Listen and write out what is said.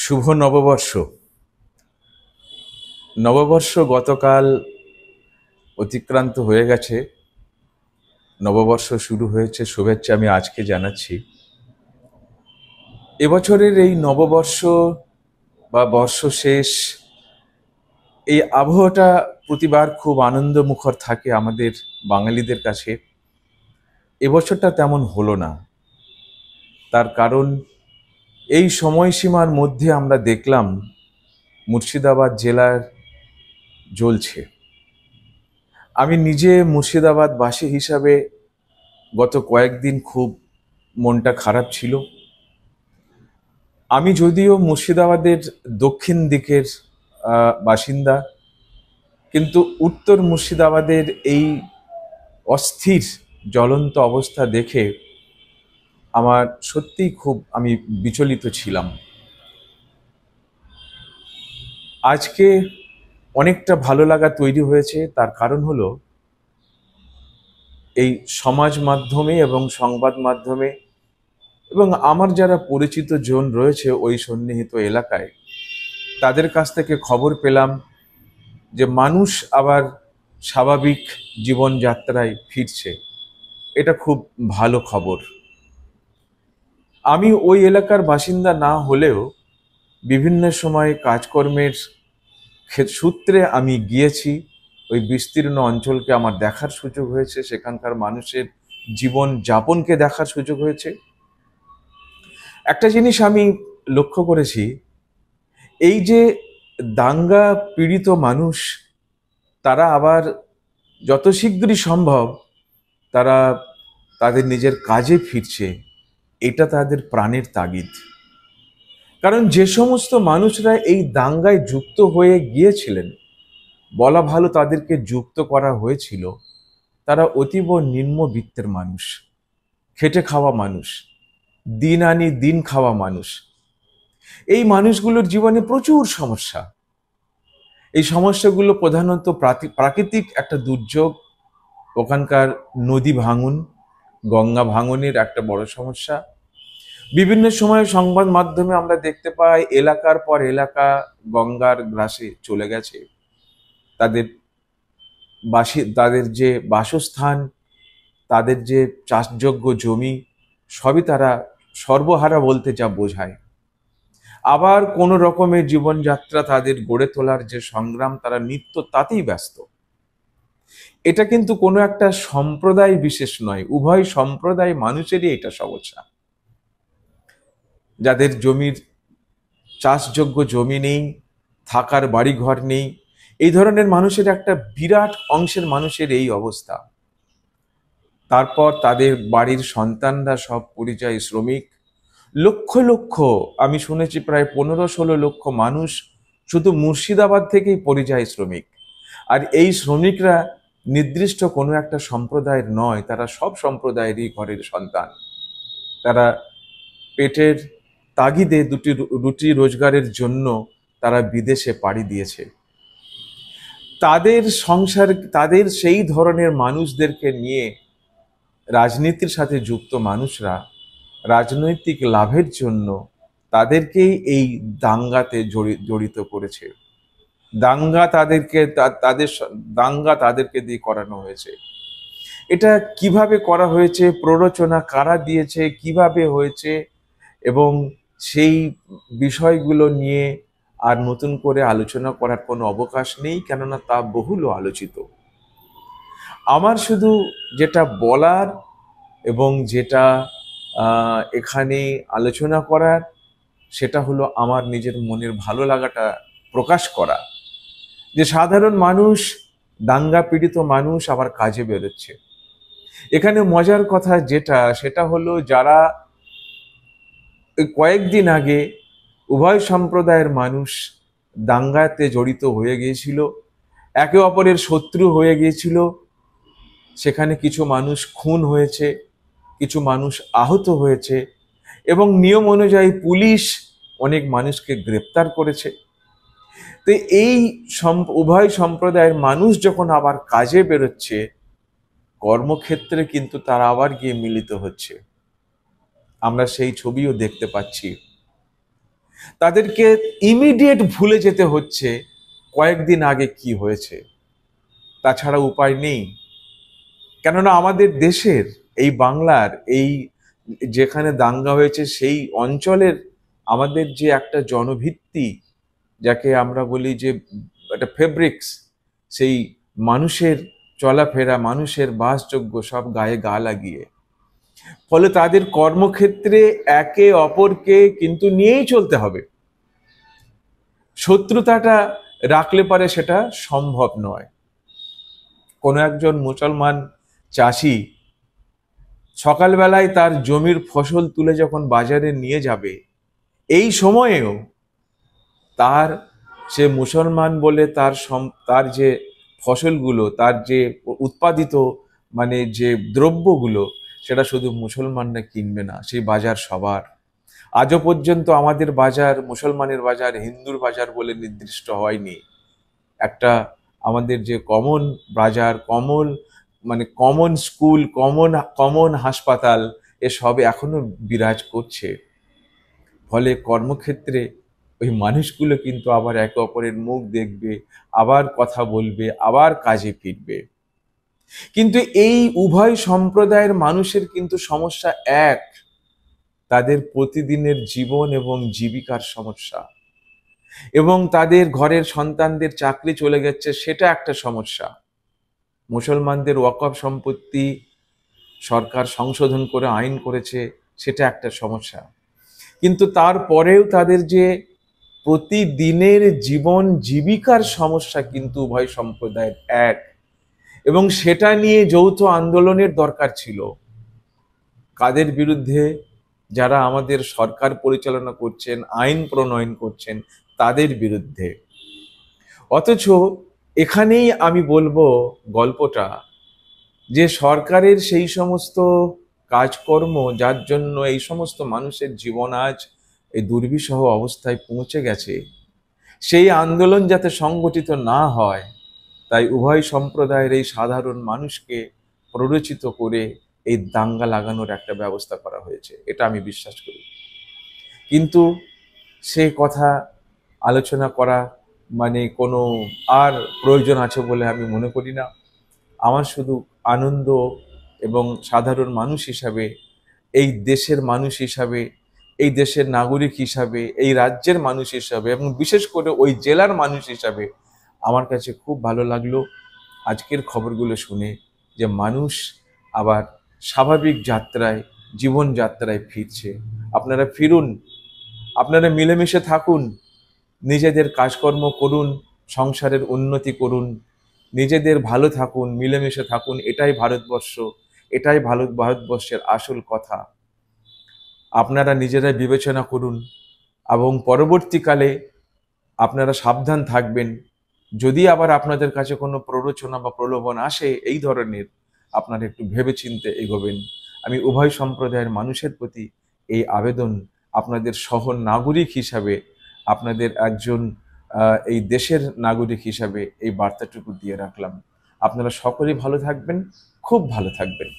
শুভ নববর্ষ। নববর্ষ গতকাল অতিক্রান্ত হয়ে গেছে। নববর্ষ শুরু হয়েছে, শুভেচ্ছা আমি আজকে জানাচ্ছি। এবছরের এই নববর্ষ বা বর্ষ শেষ, এই আবহাওয়াটা প্রতিবার খুব আনন্দমুখর থাকে আমাদের বাঙালিদের কাছে। এবছরটা তেমন হলো না। তার কারণ এই সময়সীমার মধ্যে আমরা দেখলাম মুর্শিদাবাদ জেলার জ্বলছে। আমি নিজে মুর্শিদাবাদবাসী হিসাবে গত কয়েকদিন খুব মনটা খারাপ ছিল। আমি যদিও মুর্শিদাবাদের দক্ষিণ দিকের বাসিন্দা, কিন্তু উত্তর মুর্শিদাবাদের এই অস্থির জ্বলন্ত অবস্থা দেখে আমার সত্যিই খুব আমি বিচলিত ছিলাম। আজকে অনেকটা ভালো লাগা তৈরি হয়েছে। তার কারণ হলো এই সমাজ মাধ্যমে এবং সংবাদ মাধ্যমে এবং আমার যারা পরিচিত জন রয়েছে ওই সন্নিহিত এলাকায়, তাদের কাছ থেকে খবর পেলাম যে মানুষ আবার স্বাভাবিক জীবনযাত্রায় ফিরছে। এটা খুব ভালো খবর। আমি ওই এলাকার বাসিন্দা না হলেও বিভিন্ন সময় কাজকর্মের সূত্রে আমি গিয়েছি। ওই বিস্তীর্ণ অঞ্চলকে আমার দেখার সুযোগ হয়েছে, সেখানকার মানুষের জীবন যাপনকে দেখার সুযোগ হয়েছে। একটা জিনিস আমি লক্ষ্য করেছি, এই যে দাঙ্গা পীড়িত মানুষ, তারা আবার যত শীঘ্রই সম্ভব তারা তাদের নিজের কাজে ফিরছে। এটা তাদের প্রাণের তাগিদ। কারণ যে সমস্ত মানুষরা এই দাঙ্গায় যুক্ত হয়ে গিয়েছিলেন, বলা ভালো তাদেরকে যুক্ত করা হয়েছিল, তারা অতীব নিম্নবিত্তের মানুষ, খেটে খাওয়া মানুষ, দিন আনি দিন খাওয়া মানুষ। এই মানুষগুলোর জীবনে প্রচুর সমস্যা। এই সমস্যাগুলো প্রধানত প্রাকৃতিক একটা দুর্যোগ, ওখানকার নদী ভাঙন, গঙ্গা ভাঙনের একটা বড় সমস্যা। বিভিন্ন সময় সংবাদ মাধ্যমে আমরা দেখতে পাই এলাকার পর এলাকা গঙ্গার গ্রাসে চলে গেছে। তাদের যে বাসস্থান, তাদের যে চাষযোগ্য জমি, সবই তারা সর্বহারা বলতে যা বোঝায়। আবার কোনো রকমের জীবনযাত্রা তাদের গড়ে তোলার যে সংগ্রাম, তারা নিত্য তাতেই ব্যস্ত। এটা কিন্তু কোনো একটা সম্প্রদায় বিশেষ নয়, উভয় সম্প্রদায় মানুষেরই এটা সমস্যা। যাদের জমির চাষযোগ্য জমি নেই, থাকার বাড়িঘর নেই, এই ধরনের মানুষের একটা বিরাট অংশের মানুষের এই অবস্থা। তারপর তাদের বাড়ির সন্তানরা সব পরিযায়ী শ্রমিক। লক্ষ লক্ষ, আমি শুনেছি প্রায় 15-16 লক্ষ মানুষ শুধু মুর্শিদাবাদ থেকেই পরিযায়ী শ্রমিক। আর এই শ্রমিকরা নির্দিষ্ট কোনো একটা সম্প্রদায়ের নয়, তারা সব সম্প্রদায়েরই ঘরের সন্তান। তারা পেটের তাগিদে দুটি রুটি রোজগারের জন্য তারা বিদেশে পাড়ি দিয়েছে। তাদের সংসার, তাদের সেই ধরনের মানুষদেরকে নিয়ে রাজনীতির সাথে যুক্ত মানুষরা রাজনৈতিক লাভের জন্য তাদেরকেই এই দাঙ্গাতে জড়িত করেছে। দাঙ্গা তাদেরকে দিয়ে করানো হয়েছে। এটা কিভাবে করা হয়েছে, প্ররোচনা কারা দিয়েছে, কিভাবে হয়েছে, এবং সেই বিষয়গুলো নিয়ে আর নতুন করে আলোচনা করার কোনো অবকাশ নেই, কেননা তা বহুল আলোচিত। আমার শুধু যেটা বলার এবং যেটা এখানে আলোচনা করার, সেটা হলো আমার নিজের মনের ভালো লাগাটা প্রকাশ করা, যে সাধারণ মানুষ, দাঙ্গা পীড়িত মানুষ আবার কাজে বেরোচ্ছে। এখানে মজার কথা সেটা হলো, যারা কয়েকদিন আগে উভয় সম্প্রদায়ের মানুষ দাঙ্গাতে জড়িত হয়ে গিয়েছিল, একে অপরের শত্রু হয়ে গিয়েছিল, সেখানে কিছু মানুষ খুন হয়েছে, কিছু মানুষ আহত হয়েছে, এবং নিয়ম অনুযায়ী পুলিশ অনেক মানুষকে গ্রেপ্তার করেছে। তো এই উভয় সম্প্রদায়ের মানুষ যখন আবার কাজে বেরোচ্ছে, কর্মক্ষেত্রে কিন্তু তারা আবার গিয়ে মিলিত হচ্ছে। আমরা সেই ছবিও দেখতে পাচ্ছি। তাদেরকে ইমিডিয়েট ভুলে যেতে হচ্ছে কয়েকদিন আগে কি হয়েছে, তাছাড়া উপায় নেই। কেননা আমাদের দেশের এই বাংলার এই যেখানে দাঙ্গা হয়েছে সেই অঞ্চলের আমাদের যে একটা জনভিত্তি, যাকে আমরা বলি যে একটা ফেব্রিক্স, সেই মানুষের চলাফেরা, মানুষের বাসযোগ্য সব গায়ে গা লাগিয়ে, ফলে তাদের কর্মক্ষেত্রে একে অপরকে কিন্তু নিয়েই চলতে হবে। শত্রুতাটা রাখলে পারে সেটা সম্ভব নয়। কোনো একজন মুসলমান চাষি সকালবেলায় তার জমির ফসল তুলে যখন বাজারে নিয়ে যাবে, এই সময়েও তার সে মুসলমান বলে তার যে ফসলগুলো, তার যে উৎপাদিত মানে যে দ্রব্যগুলো, সেটা শুধু মুসলমানরা কিনবে না, সেই বাজার সবার। আজও পর্যন্ত আমাদের বাজার মুসলমানের বাজার, হিন্দুর বাজার বলে নির্দিষ্ট হয়নি। একটা আমাদের যে কমন বাজার, কমন স্কুল, কমন হাসপাতাল, এসব এখনো বিরাজ করছে। ফলে কর্মক্ষেত্রে ওই মানুষগুলো কিন্তু আবার একে অপরের মুখ দেখবে, আবার কথা বলবে, আবার কাজে ফিরবে। কিন্তু এই উভয় সম্প্রদায়ের মানুষের কিন্তু সমস্যা এক, তাদের প্রতিদিনের জীবন এবং জীবিকার সমস্যা, এবং তাদের ঘরের সন্তানদের চাকরি চলে গেছে, সেটা একটা সমস্যা। মুসলমানদের ওয়াকফ সম্পত্তি সরকার সংশোধন করে আইন করেছে, সেটা একটা সমস্যা। কিন্তু তারপরেও তাদের যে প্রতিদিনের জীবন জীবিকার সমস্যা কিন্তু উভয় সম্প্রদায়ের এক, এবং সেটা নিয়ে যৌথ আন্দোলনের দরকার ছিল। কাদের বিরুদ্ধে? যারা আমাদের সরকার পরিচালনা করছেন, আইন প্রণয়ন করছেন, তাদের বিরুদ্ধে। অথচ এখানেই আমি বলবো গল্পটা, যে সরকারের সেই সমস্ত কাজকর্ম যার জন্য এই সমস্ত মানুষের জীবন আজ এই দুর্বিষহ অবস্থায় পৌঁছে গেছে, সেই আন্দোলন যাতে সংগঠিত না হয়, তাই উভয় সম্প্রদায়ের এই সাধারণ মানুষকে প্ররোচিত করে এই দাঙ্গা লাগানোর একটা ব্যবস্থা করা হয়েছে, এটা আমি বিশ্বাস করি। কিন্তু সে কথা আলোচনা করা কোনো আর প্রয়োজন আছে বলে আমি মনে করি না। আমার শুধু আনন্দ, এবং সাধারণ মানুষ হিসাবে, এই দেশের মানুষ হিসাবে, এই দেশের নাগরিক হিসাবে, এই রাজ্যের মানুষ হিসাবে, এবং বিশেষ করে ওই জেলার মানুষ হিসাবে আমার কাছে খুব ভালো লাগলো আজকের খবরগুলো শুনে, যে মানুষ আবার স্বাভাবিক যাত্রায়, জীবনযাত্রায় ফিরছে। আপনারা ফিরুন, আপনারা মিলেমিশে থাকুন, নিজেদের কাজকর্ম করুন, সংসারের উন্নতি করুন, নিজেদের ভালো থাকুন, মিলেমিশে থাকুন। এটাই ভারতবর্ষ, এটাই ভারতবর্ষের আসল কথা। আপনারা নিজেরাই বিবেচনা করুন, এবং পরবর্তীকালে আপনারা সাবধান থাকবেন। যদি আবার আপনাদের কাছে কোনো প্ররোচনা বা প্রলোভন আসে এই ধরনের, আপনারা একটু ভেবেচিন্তে এগোবেন। আমি উভয় সম্প্রদায়ের মানুষের প্রতি এই আবেদন, আপনাদের সহ নাগরিক হিসাবে, আপনাদের একজন এই দেশের নাগরিক হিসাবে এই বার্তাটুকু দিয়ে রাখলাম। আপনারা সকলেই ভালো থাকবেন, খুব ভালো থাকবেন।